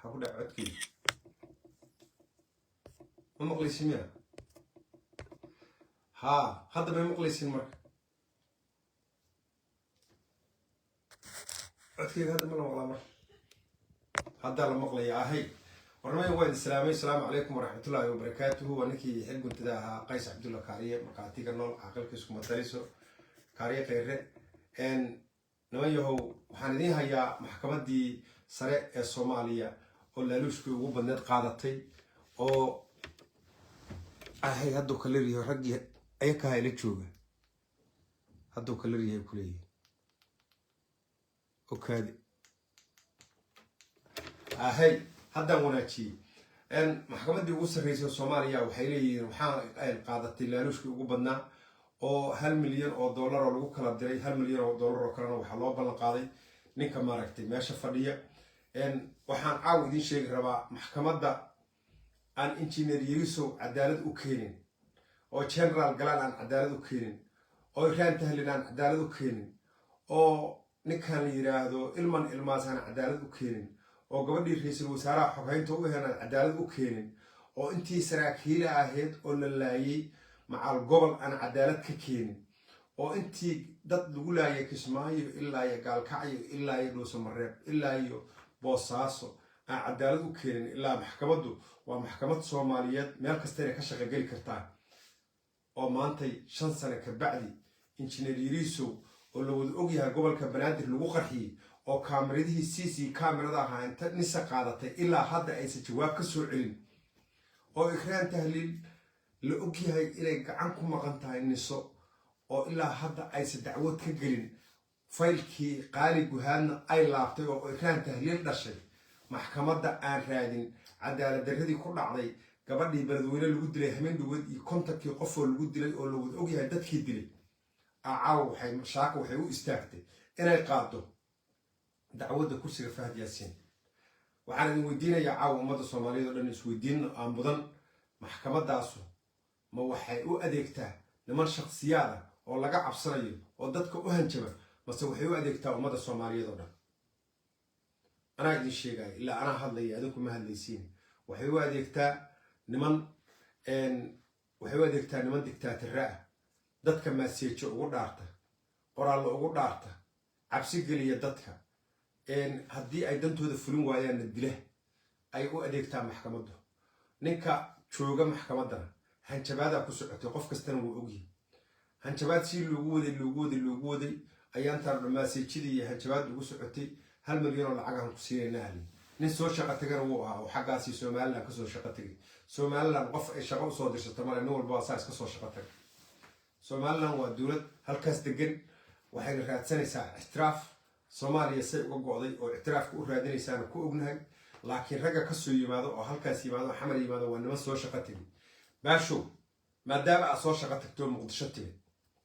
هاكو دا عدكي ما مقليسين يا ها هذا ما مقليسين مرك عدكي هذا ما مقلا مرك هذا لما مقلي هاي ورمي وين السلام عليكم ورحمة الله وبركاته ونكي حق كنت ذا قيس عبد الله كارية مقاتيك النول عقلك اسمه تريسو كارية خير إن نوعي هو وحندين هيا محكمة دي سريع الصومالية ولا لوشكي وبندت قادتي أو هاي هادو كلري رجع أيك هاي لتشوفه هادو كلري هي كلية أوكي هاي هذا مناقشي إن محكمة دي وصل رئيس الصومالية وحيلي وحان قادتي لالوشكي وبندنا أو $1,000,000 أو لو كلا دري $1,000,000 أو كلنا وحلو بالقاضي نك ما ركتي ماشى فدية إن وحن عاودين شيء ربع محكمة دا أن إنجنيير يرسو عدالة أوكينين أو جنرال قلنا عن عدالة أوكينين أو كان تهلنا عن عدالة أوكينين أو نكان يرادو إلمن إلماس عن عدالة أوكينين أو قبل رئيس الوزراء حكاين توه عن عدالة أوكينين أو إنتي سراكيلة عهد أو للاي مع القبل أنا عدالة ككينين أو إنتي ضد ولا يكسماي إلا يقال كعي إلا يدوس مريب إلا يو بوصاصو عدالة كيرين إلا محكمته ومحكمة الصوماليات مالكستيري كشغل قلي كرتان أو مانتي 5 سنة كبعدي إنجنيير يريسو ولو الأوجيها قبل كبنادر اللي وقرحي أو كاميرته سيسي كاميرا ذاها أنت نسا قادته إلا هذا أي سجواب كسر علم أو إخران تهليل الأوجيها إلى عنكم مقنطها النسو أو إلا هذا أي سدعوت كجرين فايلكي قالي جهان أي لابتي أو إخران تهليل دشي محكمة دا آن رادين عدالة درهدي كل عضي قبل بلدوينة الود لي همين بود يكونتك يقفوا الود لي أو الود أوجي هدت كيدلي أعاو حي مشاك وحيو استاكتي إنا يقاطو دعوة دا كرسي فهد ياسين وعلى نودينا يعاو مدى الصومالية لأن سويدين أنبضن محكمة داسو ما وحيو أديكتا لمن شخصيات أو لقى عبصرية أو دتك أهنجبة بس وحيو أديكتا مدى الصومالية لأن أنا أقول شيء جاي إلا أنا هذلي أدوكم ما هذليسين وحيو أديكتا نمن إن وحيو أديكتا نمن دكتاتور الرأي دتك ما سيرتشو وقدرته قرال وقدرته عبسي قلي دتك إن هدي أيضاً تود فلون ويا ندله أي هو أديكتا محكمة ده نكا شوجا محكمة ده هنشباد أكو توقف كستن وأوجي هنشباد شيء الوجود أيام ترى ما سيرتشي هنشباد وجو سعتي $1,000,000 لعجهم كسير نهلي نسوا شقة تجروا وحاجة سومالنا كسر شقة تجي سومالنا قف شقة صادر شتمال نور باصاص كسر شقة تجي سومالنا والدولة هالكاس تجن وحين رات سنة ساعة اعتراف صوماليا سيء وقاضي أو اعتراف كورادين سنة كوجنها لكن رجع كسر يماذا أو هالكاس يماذا حمل يماذا وإنما سوا شقة تجي باشو ما دام أصور شقة تكتب مقدشتي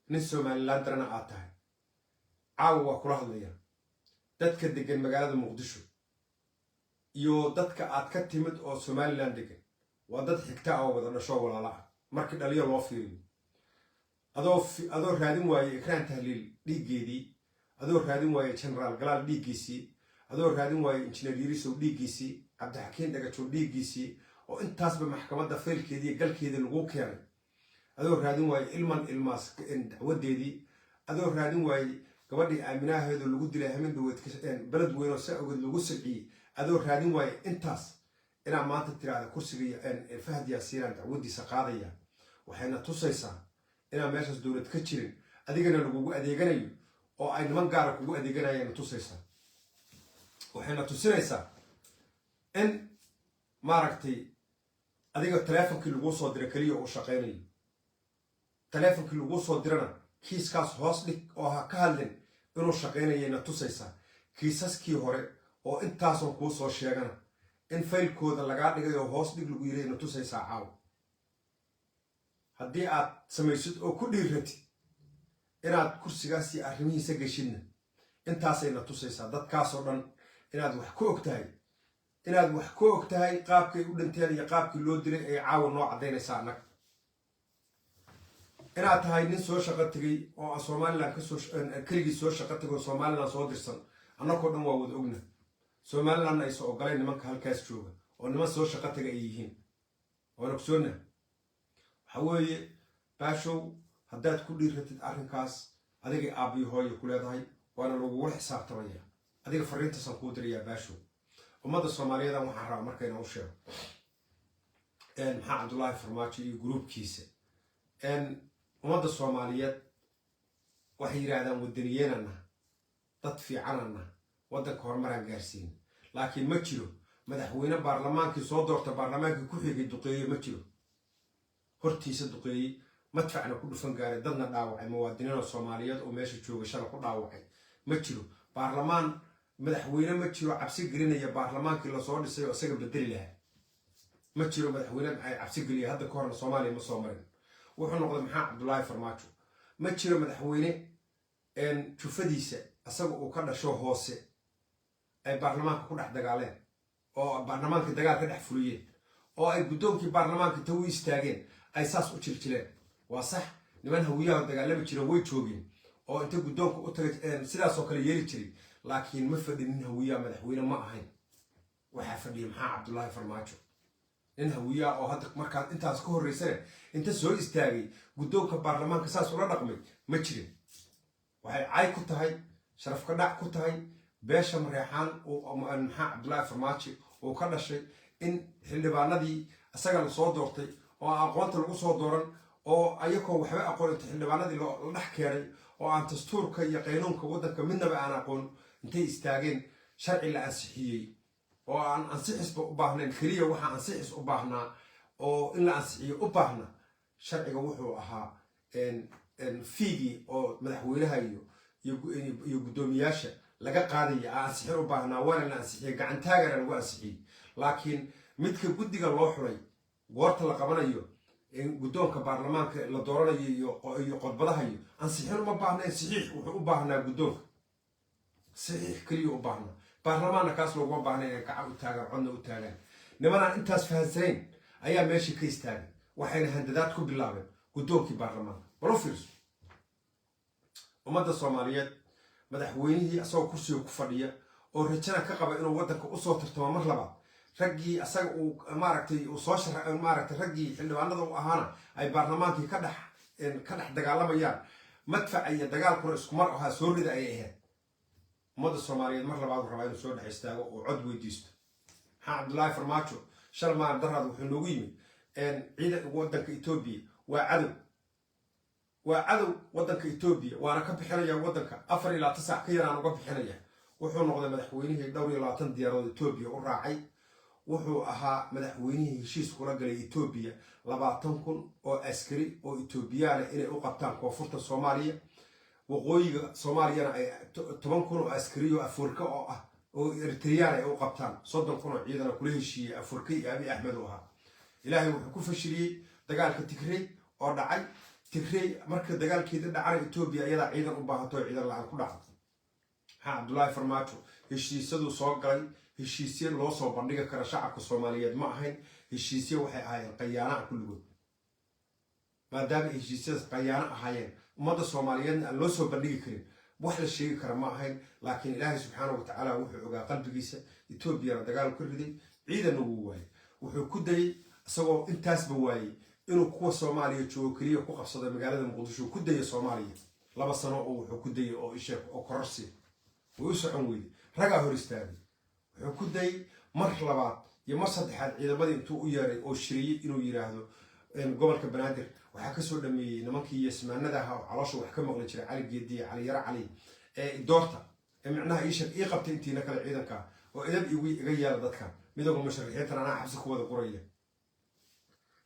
نسوا من لاندرنا آتها عاو وكره ليا dadka degan magaalada Muqdisho iyo dadka aad ka timid oo Somaliland degan waa dad xigta ah oo wada dhasho walaalaha markii dhaliyo loo fiiriyo adoo raadin waayay ekraan tahliil dhiigeedii adoo raadin waayay general galaal dhiigiisii adoo raadin waayay engineer yiriso dhiigiisii Cabdixakiin Dhagajo dhiigiisii oo intaasba maxkamadda faylkeedii galkeedii lagu keenay adoo raadin waayay ilmaas dacwadeedii adoo raadin waayay gabadhii aaminaheedu lagu dilay hamin duwad balad weyn oo saacad lagu siciyay adoo raadin waayay intaas ina maanta tiraada kursiga Fahad Yaasiin dacwadiisa qaadaya waxayna tusaysaa ina meeshaas dawlad ka jirin adigana lagu adeeganayo oo ay niman gaar ah kugu adeeganayaan tusaysaa waxayna tusinaysaa in maaragtay adiga telefonkii lagu soo diray kaliya oo shaqeynayo telefonkii lagu soo dirana kiiskaas hoos dhig oo ha ka hadlin inuu shaqeynayayna tusaysaa kiisaskii hore oo intaasoo kuu soo sheegana in faylkooda lagaa dhigay oo hoos dhig lagu yirayna tusaysaa caaw haddii aad samaysid oo ku dhiiratid inaad kursigaas iyo arrimihiisa gashidna intaasayna tusaysaa dadkaasoo dhan inaad wax ku og tahay qaabkay u dhinteen iyo qaabkii loo dilay ay caawa noo caddaynaysaa annaga inaad tahay nin soo shaqo tagay oo Soomaaliland ka soo keligii soo shaqo tagay oo Soomaaliland soo dirsan annagoo dhan waa wada ogna somalilandna aysan ogolayn nimanka halkaas jooga oo niman soo shaqo taga ay yihiin waan ogsoonna waxa weeye baashow haddaad ku dhiiratid arrinkaas adiga aabbiyo hooyo ku leedahay waana lagugula xisaabtamaya adiga fariintaasaan kuu dirayaa baashow ummadda soomaaliyeedan waxaan rabaa markayna u sheego maxaa cabdullaahi farmaajo iyo gruubkiisa ummadda soomaaliyeed waxay yidhaahdaan wadaniyeenana dad fiicanana waddanka horumaraan gaarsiin laakiin ma jiro madaxweyne baarlamaankii soo doorta baarlamaankii ku xigay duqeeye ma jiro hortiisa duqeeyey madfacna ku dhufan gaaray dadna dhaawacay muwaadiniinoo soomaaliyeed oo meesha jooga shala ku dhaawacay ma jiro baarlamaan madaxweyne ma jiro cabsi gelinaya baarlamaankii lasoo dhisay oo isaga bedeli lahaa ma jiro madaxweyne ay cabsi geliya hadda ka horna soomaaliya ma soo marin wuxuu noqday maxaa cabdullaahi farmaajo ma jiro madaxweyne jufadiisa asaga uu ka dhasho hoose ay baarlamaanka ku dhex dagaaleen oo baarlamaankii dagaal ka dhex fuliyeen oo ay guddoonkii baarlamaanka inta u istaageen ay saas u jiljileen waa sax niman hawiyaha dagaalami jireen way joogeen oo inta guddoonka u tagay sidaasoo kale yeeli jiray laakiin ma fadhinin hawiyaha madaxweyne ma ahayn waxaa fadhiyay maxaa cabdullaahi farmaajo nin hawiyaha oo hadda markaad intaas ka horreysane inta soo istaagay guddoonka baarlamaanka saas ula dhaqmay ma jirin waxay cay ku tahay sharaf ka dhac ku tahay beesha mareexaan maxaa cabdullaahi farmaajo uu ka dhashay in xildhibaanadii isaga lasoo doortay oo aan aqoonta lagu soo dooran oo ayakoo waxba aqoon inta xildhibaanadii la dhex keenay oo aan dastuurka iyo qaynuunka waddanka midnaba aan aqoon intay istaageen sharci la ansixiyey oo aan ansixisba u baahnayn keliya waxaa ansixis u baahnaa oo in la ansixiyo u baahna sharciga wuxuu ahaa fiigii oo madaxweynaha iyo guddoomiyaasha laga qaadaya aan ansixin u baahnaa waana la ansixiyey gacantaagana lagu ansixiyey laakiin midka guddiga loo xulay goorta la qabanayo guddoonka baarlamaanka la dooranayo iyo qodbadahayo ansixin uma baahnayn saxiix wuxuu u baahnaa guddoonka saxiix keliya u baahnaa baarlamaanna kaas looguma baahna inay gacan u taagaan codna u taagaan nimanaan intaas fahansanayn ayaa meeshii ka istaagay waxayna handadaad ku bilaabeen guddoonkii baarlamaanka bal u fiirso ummadda soomaaliyeed madaxweynihii asagoo kursiga ku fadhiya oo rajana ka qaba inuu waddanka usoo tartamo mar labaad raggii asaga uu maaragtay uu soo maaragtay raggii xildhibaanada u ahaana ay baarlamaankii ka dhex dagaalamayaan madfaca iyo dagaalkuna iskumar ahaa soo rida ayay ahayd ummadda soomaaliyeed mar labaad rabaa inuu soo dhex istaago oo cod weydiisto maxaa cabdullaahi farmaajo shal maar daraad wuxuu noogu yimid ciidanka waddanka etoobiya waa cadow waddanka etoobiya waana ka bixinaya waddanka 24 saac ka yaraan uga bixinaya wuxuu noqday madaxweynihii dhowr iyo 20 diyaarood etoobiya u raacay wuxuu ahaa madaxweynihii heshiis kula galay etoobiya 20,000 oo askari oo etoobiyaana inay u qabtaan koonfurta soomaaliya waqooyiga soomaaliyana ay 10,000 oo askari oo afrika oo ah oo eritreyaan ay u qabtaan 30,000 oo ciidana kula heshiiyey afrika iyo abi axmed u ahaa ilaahay wuxuu ku fashiliyey dagaalka tigrey oo dhacay tigrey marka dagaalkeeda dhacana etoobiya iyadaa ciidan u baahato ciidan la-aan ku dhacdo maxaa cabdullaahi farmaajo heshiisyaduu soo galay heshiisye loo soo bandhigi kara shacabka soomaaliyeed ma ahayn heshiisye waxay ahaayeen qayaanaha kulligood maadaama heshiisyadaas qayaano ahaayeen ummadda soomaaliyeedna aan loo soo bandhigi karin wax la sheegi kara ma ahayn laakiin ilaahay subxaanahu watacaala wuxuu ogaa qalbigiisa etoobiyana dagaal ku riday ciidanna wuu waayey wuxuu ku dayey isagoo intaasba waayey inuu kuwa soomaaliya joogo keliya ku qabsado magaalada muqdisho ku dayay soomaaliya 2 sano oo wuxuu ku dayay oo isheeg oo kororsi way u socon weyday ragaa hor istaagay wuxuu ku dayay mar labaad iyo mar saddexaad ciidamadii intuu u yeeray oo shiriyey inuu yiraahdo gobolka banaadir waxaa kasoo dhameeyey nimankii yasmaanada ahaa oo caloosha wax ka maqli jiray cali geediye cali yaro cali doorta micnaha iisheeg ii qabtay intiina kale ciidanka oo idab iga yeela dadkan midooga musharaxiintan anaa xabsi ku wada quraya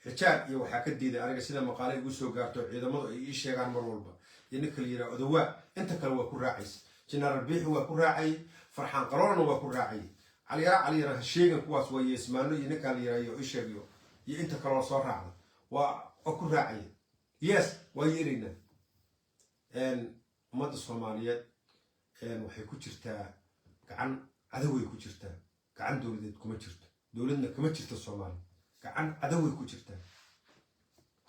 xijaab iyo waxaa ka diiday aniga sida maqaale igu soo gaarto ciidamadu ay ii sheegaan mar walba iyo ninka la yidhaha odawaa inta kale waa ku raacaysa jenaraal biixi waa ku raacayay farxaan qaroorna waa ku raacayay caliyana ha sheegan kuwaas waa yeesmaano iyo ninkaa la yidhaha iyo ii sheegiyo iyo inta kaloo soo raacda waa ku raacaya yes waa yeelaynaa ummadda soomaaliyeed waxay ku jirtaa gacan cadaway ku jirtaa gacan dowladeed kuma jirto dowladna kama jirto soomaaliya gacan cadaway ku jirtaa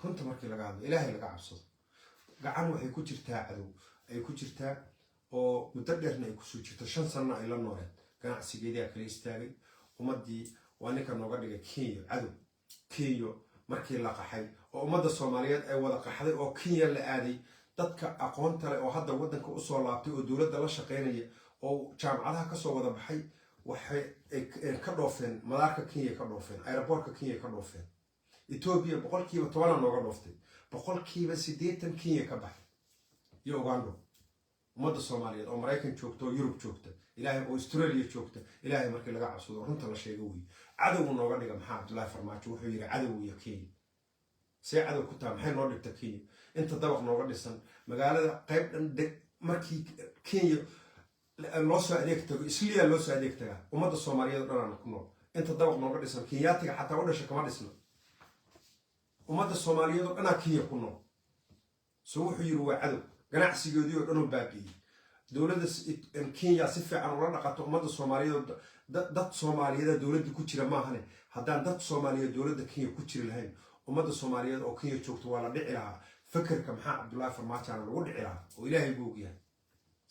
runta markii laga hadlo ilaahay laga cabsado gacan waxay ku jirtaa cadow ay ku jirtaa oo muddo dheerna ay kusoo jirto 5 sano ay la nooleed ganacsigeedaa kala istaagay ummaddii waa ninka nooga dhigay kenya cadow kenya markii la qaxay oo ummadda soomaaliyeed ay wada qaxday oo kenya la aaday dadka aqoonta leh oo hadda waddanka usoo laabtay oo dowladda la shaqaynaya oo jaamacadaha kasoo wada baxay waxay ka dhoofeen madaarka kenya ka dhoofeen aeroboortka kenya ka dhoofeen etoobiya 10% nooga dhooftay 80% kenya ka baxay iyo uganda ummadda soomaaliyeed oo maraykan joogta oo yurub joogta ilaahay oo australia joogta ilaahay markii laga cabsado runta la sheego wey cadow nooga dhiga maxaa cabdullaahi farmaajo wuxuu yidhi cadow iyo kenya see cadow ku taha maxay noo dhigta kenya inta dabaq nooga dhisan magaalada qayb dhan markii kenya loo soo adeeg tago isliya loo soo adeeg tagaa ummadda soomaaliyeed oo dhan aan ku nool inta dabaq nooga dhisan kenyaatiga xataa u dhasha kama dhisna ummadda soomaaliyeed oo dhanaa kenya ku nool so wuxuu yidhi waa cadow ganacsigoodii oo dhan oo baabi'iyey dowladda kenya si fiican ula dhaqato ummadda soomaaliyeed dad soomaaliyeed dowladda ku jira maahane haddaan dad soomaaliyeed dowladda kenya ku jiri lahayn ummadda soomaaliyeed oo kenya joogto waa la dhici lahaa fakerka maxaa cabdullaahi farmaajo lagu dhici lahaa oo ilaahay buu ogyahay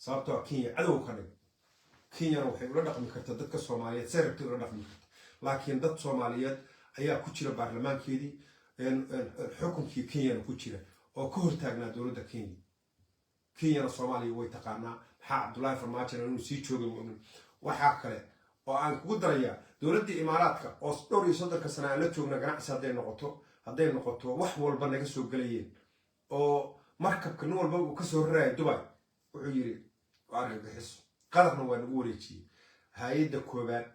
sababtoo kenya cadow ka dhig kenyana waxay ula dhaqmi kartaa dadka soomaaliyeed see rabtay ula dhaqmi karta laakiin dad soomaaliyeed ayaa ku jira baarlamaankeedii xukunkii kenyana ku jira oo ka hortaagnaa dowladda kenya kenyana soomaaliya way taqaanaa maxaa cabdullaahi farmaajo inuu sii joogay waxaa kale oo aan kugu darayaa dowladdii imaaraadka oo 30 sano aan la joogna ganacsi hadday noqoto wax walba naga soo gelayeen oo markabka nin walba uu kasoo raraya dubai wuxuu yidhi argagixiso qadarna waa nagu wareejiyey hay-adda koowaad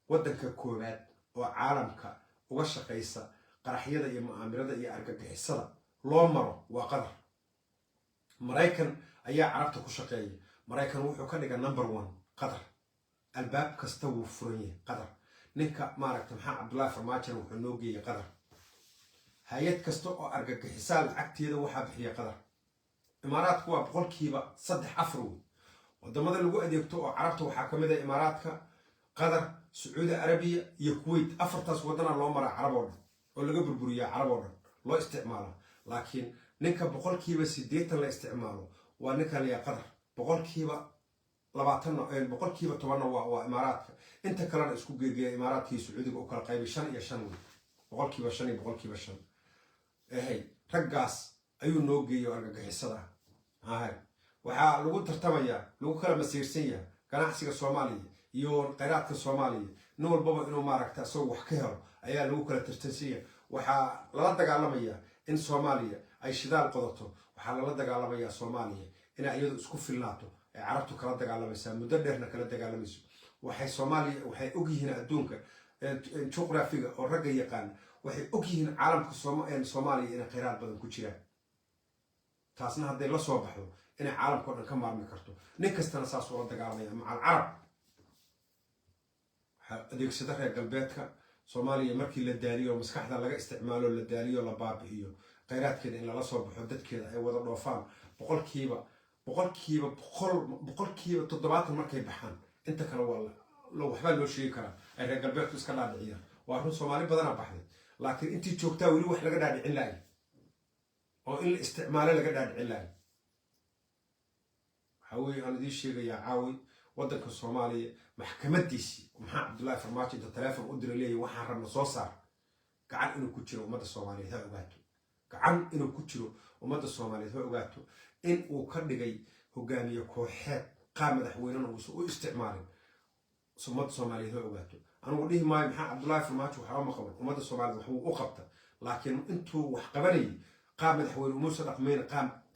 waddanka koowaad oo caalamka uga shaqaysa qaraxyada iyo mu'aamirada iyo argagixisada loo maro waa qatar maraykan ayaa carabta ku shaqeeya maraykan wuxuu ka dhiga number 1 qatar albaab kasta wuu furan yahay qatar ninka maaragta maxaa cabdullaahi farmaajona wuxuu noo geeyay qatar hay-ad kasta oo argagixisaa lacagteeda waxaa bixiya qatar imaaraadku waa 3-4 wey wadamada lagu adeegto oo carabta waxaa ka mid ah imaaraadka qatar sacuudi arabiya iyo kuwait 4taas wadana loo maraa carab oo dhan oo laga burburiyaa carab oo dhan loo isticmaala laakiin ninka 80% la isticmaalo waa ninka la qatar 20% waa imaaraadka inta kalena isku geegeeya imaaraadkii sacuudiga oo kala qaybay 5 iyo 5 wey 5% iyo 5% raggaas ayuu noo geeyay argagixisada waxaa lagu tartamayaa lagu kala masiirsan yahay ganacsiga soomaaliya iyo kheyraadka soomaaliya nin walbaba inuu maaragta asagoo wax ka helo ayaa lagu kala tartansan yahay waxaa lala dagaalamayaa in soomaaliya ay shidaal qodato waxaa lala dagaalamayaa soomaaliya inay iyadu isku filnaato ay carabtu kala dagaalamaysaa muddo dheerna kala dagaalamayso waxay ogyihiin adduunka juqraafiga oo ragga yaqaan waxay ogyihiin caalamka soomaaliya inay kheyraad badan ku jiraan taasna hadday la soo baxdo inay caalamka oo dhan ka maarmi karto nin kastana saas ula dagaalamaya macal carab waxaa adeegsada reer galbeedka soomaaliya markii la daaliyo maskaxda laga isticmaalo la daaliyo la baabi'iyo kheyraadkeeda in lala soo baxo dadkeeda ay wada dhoofaan boqolkiiba 70 markay baxaan inta kale waxbaa loo sheegi karaa ay reer galbeedku iska dhaadhiciyaan waa run soomaali badana baxday laakiin intii joogtaa weli wax laga dhaadhicin lahay oo in la isticmaalo laga dhaadhicin lahay waxaa weeye aan idiin sheegayaa caawi waddanka soomaaliya maxkamadiisii maxaa cabdullaahi farmaajo inta taleefon u dira leeyahy waxaan rabna soo saar gacan inuu ku jiro ummadda soomaaliyeed ha ogaato gacan inuu ku jiro ummadda soomaaliyeed ha ogaato in uu ka dhigay hogaamiye kooxeed qaab madaxweynena uusan u isticmaalin ummadda soomaaliyeed ha ogaato anugu dhihi maayo maxaa cabdullaahi farmaajo waxba ma qaban ummadda soomaaliyeed waxbuu u qabta laakiin intuu wax qabanayay qaab madaxweyne umuusa dhaqmayna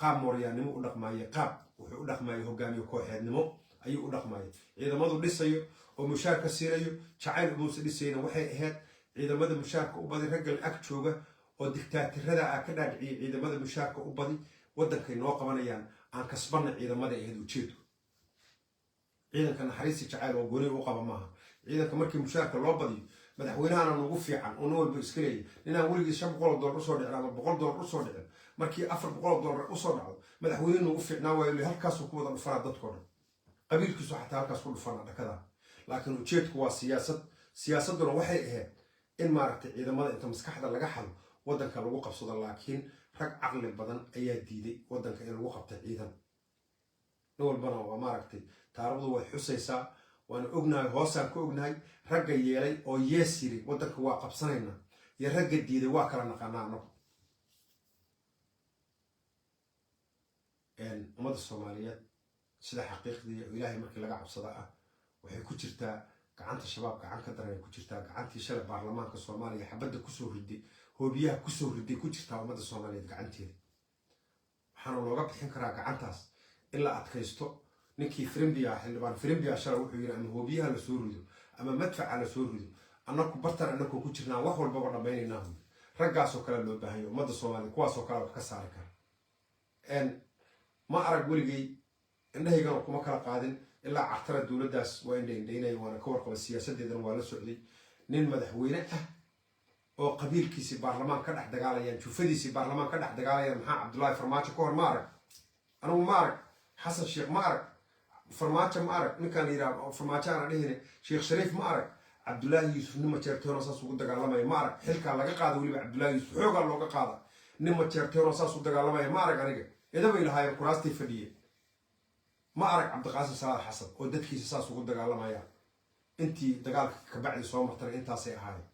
qaab mooryaannimo u dhaqmaaye qaab wuxuu u dhaqmaayay hogaamiye kooxeednimo ayuu u dhaqmaayay ciidamadu dhisayo oo mushaarka siinayo jacayl umuusa dhisayna waxay ahayd ciidamada mushaarka u badi raggan ag jooga oo diktaatirada ah ka dhaadhiciyay ciidamada mushaarka u badi waddankay noo qabanayaan aan kasbanna ciidamada ahayd ujeedku ciidanka naxariisi jacayl oo gooni u qaba maaha ciidanka markii mushaarka loo badiyo madaxweynahana nugu fiican oo nin walba iska leeyahy ninaan weligii $500 usoo dhicin ama $100 usoo dhicin markii $400 usoo dhacdo madaxweyne nugu fiicnaa waayo halkaasuu ku wada dhufanaa dadkoo dhan qabiilkiisu xataa halkaas ku dhufanaa dhakada laakiin ujeedku waa siyaasaduna waxay ahayd in maaragtay ciidamada inta maskaxda laga xado waddanka lagu qabsado laakiin rag caqli badan ayaa diiday waddanka in lagu qabta ciidan nin walbana waa maaragtay taariikhdu way xusaysaa waana ognahay hoosaan ka ognahay ragga yeelay oo yees yiri waddanka waa qabsanayna iyo ragga diiday waa kala naqaanaa annagu ummadda Soomaaliyeed sida xaqiiqdii ilaahay markii laga cabsada ah waxay ku jirtaa gacanta shabaab gacan ka daran ku jirtaa gacantii shalay baarlamaanka Soomaaliya xabadda ku soo riday hoobiyaha ku soo riday ku jirtaa ummadda Soomaaliyeed gacanteeda waxaana looga bixin karaa gacantaas ilaa adkaysto ninkii Firimbiya xildhibaan Firimbiya shalay wuxuu yiri ama hoobiyaha la soo rido ama madfaca la soo rido annagu bartan annagu ku jirnaa wax walba oo dhameynayna raggaas oo kale loo baahan yahay ummadda Soomaaliyeed kuwaas oo kale wax ka saari kara ma arag weligay indhahaygana kuma kala qaadin ilaa cartara dowladdaas waa indhaynay waana ka warqaba siyaasadeedana waa la socday nin madaxweyne ah oo qabiilkiisii baarlamaan ka dhex dagaalayaan jufadiisii baarlamaan ka dhex dagaalayaan maxaa Cabdullaahi Farmaajo ka hor ma arag anigu ma arag xasan sheekh ma arag farmaajo ma arag ninkaan yiraahdo farmaajo aan dhehine sheekh shariif ma arag Cabdullaahi Yuusuf nima jeerteeno saas ugu dagaalamay ma arag xilka laga qaado waliba Cabdullaahi Yuusuf xooga looga qaada nima jeerteeno saas ugu dagaalamay ma arag aniga idaba ilahay kuraastay fadhiyeen ma arag Cabdiqaasim Salaad Xasan oo dadkiisa saas ugu dagaalamaya intii dagaalka ka bacdi soo martay intaasay ahaayeen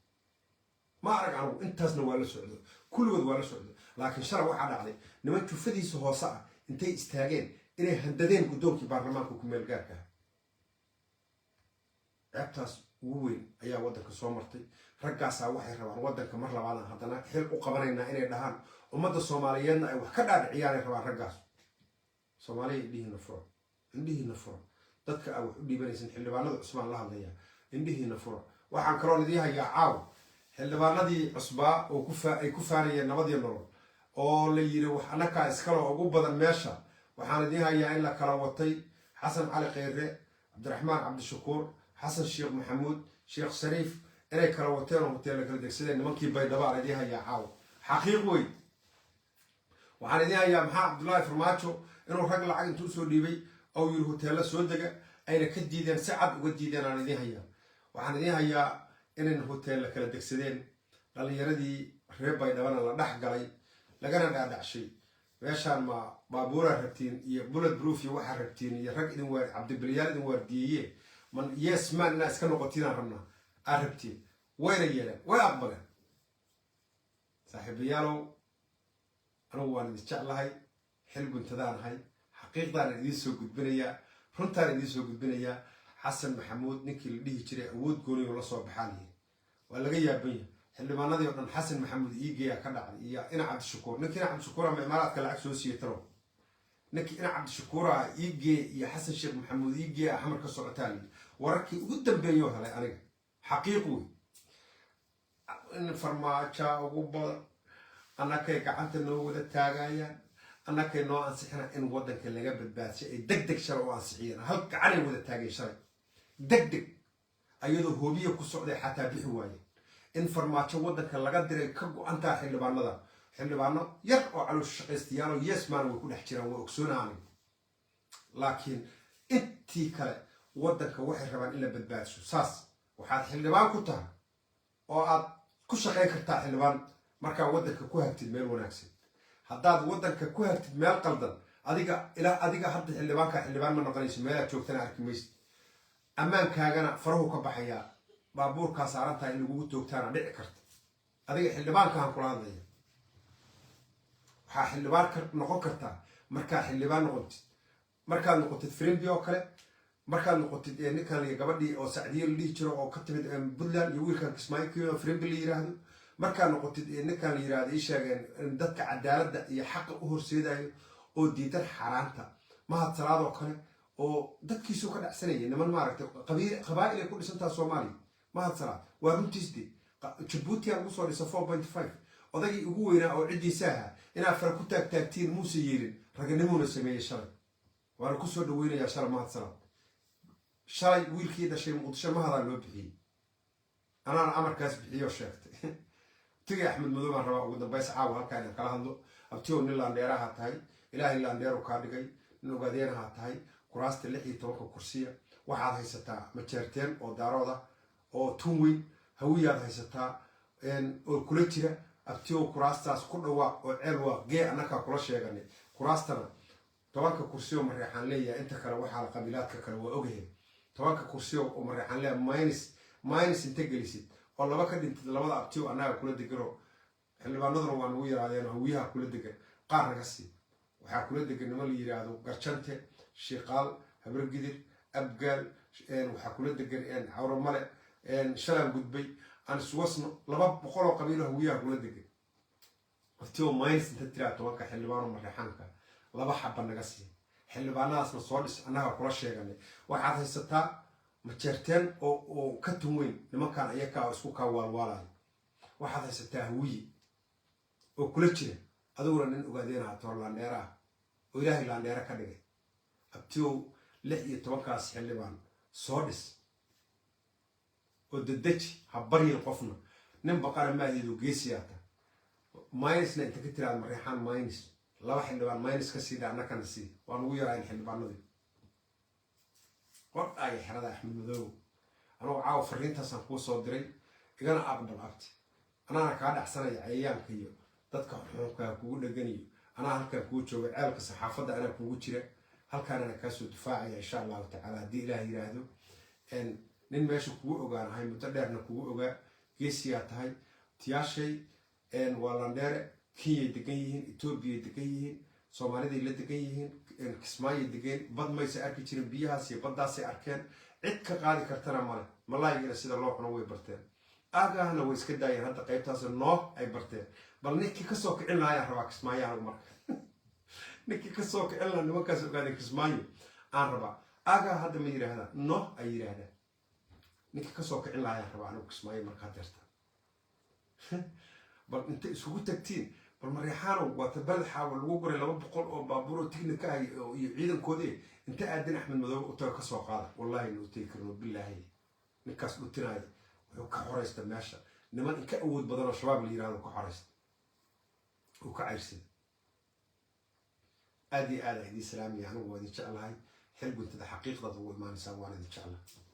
ma arag anigu intaasna waa la socdo kulligood waa la socdo laakiin shalay waxa dhacday niman jufadiisa hoose ah intay istaageen inay handadeen gudoonkii baarlamaanka ku meel gaarka ceebtaas ugu weyn ayaa waddanka soo martay raggaasaa waxay rabaan waddanka mar labaad haddana xil u qabanaynaa inay dhahaan ummadda Soomaaliyeedna ay wax ka dhaadhiciyaan rabaan raggaas Soomaaliya indhihiina fura dadka ay wax u dhiibanaysan xildhibaanada cusbaan la hadlaya indhihiina fura waxaan kaloo idin hayaa caaw xildhibaanadii cusbaa oo ay ku faanayeen nabad iyo nolol oo la yiri wax anaka iskala ugu badan meesha waxaan idin hayaa in la kala watay Xasan Cali Kheyre Cabdiraxmaan Cabdishakuur Xasan Sheekh Maxamuud Sheekh Shariif inay kala wateen oo hotel kala degsadeen nimankii Baydhabo idin hayaa caaw xaqiiq way waxaan idin hayaa maxaa Cabdullaahi Farmaajo inuu rag lacag intuu soo dhiibay oo yiri hotel soo dega ayna ka diideen si cad uga diideen aan idin hayaa waxaan idin hayaa in hotel kala degsadeen dhalinyaradii reer Baydhabo la dhax galay lagana dhaadhacshay meeshaan ma baabuura rabtiin iyo bullet proof iyo waxa rabtiin iyo rag idin waar Cabdibilyaal idin waardiye man yes man na iska noqotina rabna arabtiin wayna yeelan way aqbaleen saaxiibayaalow anigu waan idin jeclahay xil guntadaan ahay xaqiiqdaan idin soo gudbinaya runtaan idin soo gudbinaya Xasan Maxamuud ninkii la dhihi jiray awood gooni oo la soo baxaaliyay waa laga yaabay xildhibaanadii oo dhan Xasan Maxamuud iigeeya ka dhacday iyo ina Cabdishakuur ninkii ina Cabdishakuur ama imaaraadka lacag soo siiyay ninkii ina Cabdishakuur iigee iyo Xasan Sheekh Maxamuud iigee xamar ka socotaan wararkii ugu dambeeyay helay aniga xaqiiqo in farmaajo ugu badan annakay gacanta noo wada taagayaan annakay noo ansixina in waddanka laga badbaadshay ay degdeg shar oo ansixiyeen hal gacanay wada taagay shalay degdeg ayadoo hoobiye ku socday xataa bixi waayeen in farmaajo waddanka laga diray ka go'antaa xildhibaano yar oo caloosh shaqaystayaal oo yes man way ku dhex jiraan waa ogsoonaanay laakiin intii kale waddanka waxay rabaan in la badbaadsho saas waxaad xildhibaan ku tahay oo aad ku shaqayn kartaa xildhibaan markaa waddanka ku hagtid meel wanaagsan haddaad waddanka ku hagtid meel qaldan adiga hadda xildhibaan ma noqonayso meelaad joogtana arki maysid ammaankaagana farahu ka baxayaa baabuurkaa saarantahay in lagugu toogtaana dhici karta adiga xildhibaankaan kula hadlaya waxaa xildhibaan noqon kartaa markaa xildhibaan noqotid markaad noqotid Firimbi oo kale markaad noqotid ninkan iyo gabadhii oo Sacdiye la dhihi jiro oo ka timid Puntland iyo wiilkan Kismaayo oo Firimbi la yiraahdo markaad noqotid ninkan la yiraahdo ii sheegeen dadka cadaaladda iyo xaq u horseedayo oo diidan xaraanta mahad salaad oo kale oo dadkiisu ka dhacsanayeen niman maaragtay qabaa'il ay ku dhisantaa Soomaaliya mahad salaad waa runtiistii Djibouti aan usoo dhisa 4.5 odagii ugu weynaa oo cidiisa ahaa inaa fara ku taagtaagtiin muuse yeelin raganimuna sameeyay shalay waana ku soo dhaweynayaa shalay mahad salaad shalay wiilkii dhashay Muqdisho mahadaa loo bixiyey anaan amarkaas bixiyo sheegtay tigi Axmed Madow baan rabaa ugu dambays caawa halkaan inaan kala hadlo abtiyo nin laandheeraha tahay ilaahay laandheeru kaa dhigay nin ogaadeenaha tahay kuraasta 16 kursiya waxaad haysataa majeerteen oo daarooda oo tunweyn hawiyaad haysataa oo kula jira abtiyo kuraastaas ku dhawaaq oo ceel waa gee annaka kula sheeganay kuraastana 10 kursiyo mareexaan leeyahay inta kale waxaa qabiilaadka kale waa ogahay tobanka kursi oo mareexan leh minus inta gelisid oo laba ka dhintay labada abtiyo annaga kula degano xildhibaanaduna waa nagu yiraadeen hawiyaha kula degan qaar naga sii waxaa kula degan nima la yiraahdo garjante shiiqaal habargidir abgaal waxaa kula degan cawro male shalan gudbay aan iswasno 200 oo qabiilo hawiyaha kula degan abtiyo minus inta tiraa tobanka xildhibaano mareexanka laba xabba naga sii xildhibaanadaasna soo dhis annaga kula sheeganay waxaad haysataa majeerteen oo ka tunweyn nimankan ayakaa isku kaa waalwaalayo waxaad haysataa hawiye oo kula jira adiguna nin ogaadeenaha toor laandheera ah oo ilaahay laandheera ka dhigay abtiyow 16kaas xildhibaan soo dhis oo dedeji ha baryin qofna nin baqara maaheedu geesiyaata minusna inta ka tiraad mareexaan minus laba xildhibaan minus ka sii dhaana kana sii waa nugu yaraayin xildhibaanadii qor ay xerada axmed madoow anoo caaw fariintaasaan kuu soo diray igana aqbal abti anaana kaa dhacsanaya cayayaanka iyo dadka xuxuunkaa kugu dheganayo anaa halkaan kuu jooga ceelka saxaafadda anaa kugu jira halkaan anaa kaasoo difaacaya insha allahu tacaala haddii ilaah yiraahdo nin meesha kugu ogaanahay muddo dheerna kugu ogaa geesiyaa tahay tiyaashay waa landheere kenyay degan yihiin etoobiyay degan yihiin soomaaliday la degan yihiin kismaayay degeen bad maysa arki jirin biyahaas iyo baddaasay arkeen cid ka qaadi kartana male malaayigana sida loo cuno way barteen aagaahna way iska daayeen hadda qaybtaas noo ay barteen bal ninkii kasoo kicin lahaayaan rabaa kismaayo anigu marka ninkii kasoo kicin lahaa nimankaas ogaadeen kismaayo aan rabaa aagaa hadda ma yidhaahdaan no ay yidhaahdaan ninkii kasoo kicin lahaayaan rabaa anigu kismaayo markaa deerta bal inta isugu tagtiin bal mareexaanow waa tabadaxa lagu guray 200 oo baabuur oo tignika ah iyo ciidankoodii inta aadan axmed madoobe u tago kasoo qaada wallahi inuu tagi karno billahi ninkaas dhutinaay wuxuu ka xoreysta meesha niman inka awood badan oo shabaab la yiraahdo ka xoreysta uu ka cayrsan aadi idin salaamiya anigu waa idin jeclahay xil guntada xaqiiqda ugu imaanaysa waan idin jeclahay